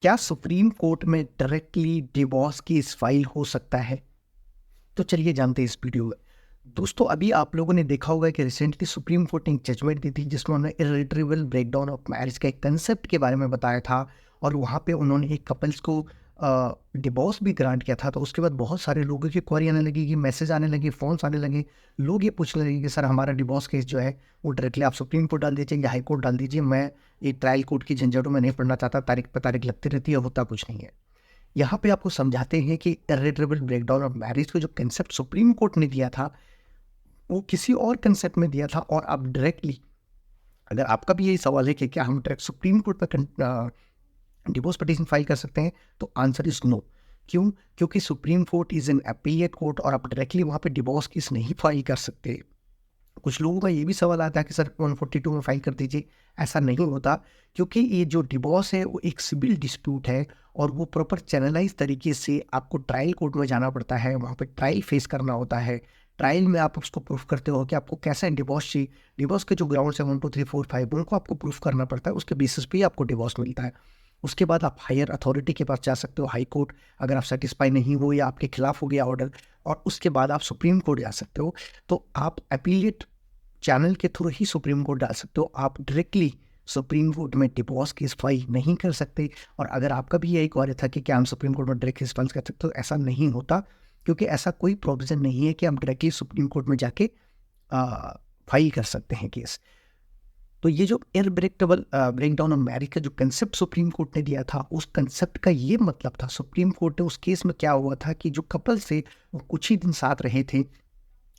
क्या supreme court में directly divorce case file हो सकता है? तो चलिए जानते हैं इस वीडियो में। दोस्तों, अभी आप लोगों ने देखा होगा कि रिसेंटली सुप्रीम कोर्ट ने एक जजमेंट दी थी जिसमें उन्होंने इर्रिट्रेबल ब्रेकडाउन ऑफ मैरिज का एक कंसेप्ट के बारे में बताया था और वहाँ पे उन्होंने एक कपल्स को डिवोर्स भी ग्रांट किया था। तो उसके बाद बहुत सारे लोगों की क्वेरी आने लगी, कि मैसेज आने लगे, फ़ोन्स आने लगे। लोग ये पूछने लगे कि सर हमारा डिवोर्स केस जो है वो डायरेक्टली आप सुप्रीम कोर्ट डाल दीजिए या हाई कोर्ट डाल दीजिए। मैं ये ट्रायल कोर्ट की झंझटों में नहीं पड़ना चाहता, तारीख पे तारीख लगती रहती है, होता कुछ नहीं है। यहाँ पे आपको समझाते हैं कि इर्रिट्रेबल ब्रेकडाउन ऑफ मैरिज का जो कंसेप्ट सुप्रीम कोर्ट ने दिया था, वो किसी और कंसेप्ट में दिया था। और आप डायरेक्टली, अगर आपका भी यही सवाल है कि क्या हम डायरेक्ट सुप्रीम कोर्ट पर डिवोर्स पिटीशन फाइल कर सकते हैं, तो आंसर इज नो। क्यों? क्योंकि supreme court is an appellate court और आप डायरेक्टली वहाँ पे डिवोर्स केस नहीं फाइल कर सकते। कुछ लोगों का ये भी सवाल आता है कि सर 142 में फाइल कर दीजिए। ऐसा नहीं होता, क्योंकि ये जो डिवोर्स है वो एक सिविल डिस्प्यूट है और वो प्रॉपर चैनलाइज तरीके से आपको ट्रायल कोर्ट में जाना पड़ता है, वहाँ पे ट्रायल फेस करना होता है। ट्रायल में आप उसको प्रूफ करते हो कि आपको कैसा डिवोर्स चाहिए। डिवोर्स के जो ग्राउंड्स हैं 1 2 3 4 5, उनको आपको प्रूफ करना पड़ता है। उसके बेसिस पे ही आपको डिवोर्स मिलता है। उसके बाद आप हायर अथॉरिटी के पास जा सकते हो, हाई कोर्ट, अगर आप सेटिस्फाई नहीं हो या आपके खिलाफ हो गया ऑर्डर। और उसके बाद आप सुप्रीम कोर्ट जा सकते हो। तो आप अपीलेट चैनल के थ्रू ही सुप्रीम कोर्ट डाल सकते हो। आप डायरेक्टली सुप्रीम कोर्ट में डिवोर्स केस फाइल नहीं कर सकते। और अगर आपका भी यही क्वेरी था कि क्या हम सुप्रीम कोर्ट में डायरेक्ट केस फाइल कर सकते हो, ऐसा नहीं होता, क्योंकि ऐसा कोई प्रोविजन नहीं है कि हम डायरेक्टली सुप्रीम कोर्ट में जाके फाइल कर सकते हैं केस। तो ये जो इरब्रेकेबल ब्रेकडाउन ऑफ मैरिज का जो कंसेप्ट सुप्रीम कोर्ट ने दिया था, उस कंसेप्ट का ये मतलब था। सुप्रीम कोर्ट ने उस केस में क्या हुआ था कि जो कपल थे वो कुछ ही दिन साथ रहे थे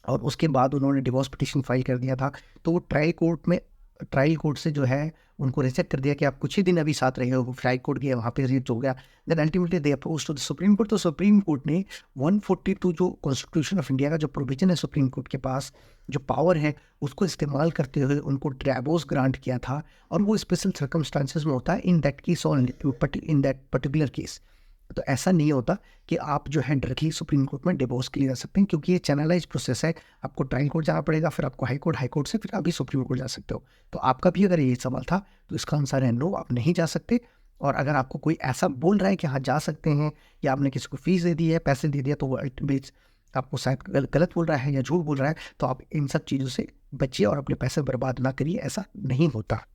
और उसके बाद उन्होंने डिवोर्स पिटीशन फाइल कर दिया था। तो वो ट्रायल कोर्ट से जो है उनको रिजेक्ट कर दिया कि आप कुछ ही दिन अभी साथ रहे हो। वो ट्रायल कोर्ट गया, वहाँ पे रिजेक्ट हो गया। Then ultimately they approach to the Supreme Court. तो सुप्रीम कोर्ट ने 142 जो कॉन्स्टिट्यूशन ऑफ इंडिया का जो प्रोविजन है सुप्रीम कोर्ट के पास, जो पावर है, उसको इस्तेमाल करते हुए उनको डिवोर्स ग्रांट किया था। और वो स्पेशल सर्कमस्टांसेस में होता है, in that case only, in that particular case. तो ऐसा नहीं होता कि आप जो है डायरेक्टली सुप्रीम कोर्ट में डिवोर्स के लिए जा सकते हैं, क्योंकि ये चैनलाइज प्रोसेस है। आपको ट्रायल कोर्ट जाना पड़ेगा, फिर आपको हाई कोर्ट से फिर अभी सुप्रीम कोर्ट जा सकते हो। तो आपका भी अगर यही सवाल था, तो इसका आंसर है नो, आप नहीं जा सकते। और अगर आपको कोई ऐसा बोल रहा है कि हाँ जा सकते हैं, या आपने किसी को फीस दे दी है, पैसे दे दिया, तो वो अल्टीमेट आपको शायद गलत बोल रहा है या झूठ बोल रहा है। तो आप इन सब चीज़ों से बचिए और अपने पैसे बर्बाद ना करिए, ऐसा नहीं होता।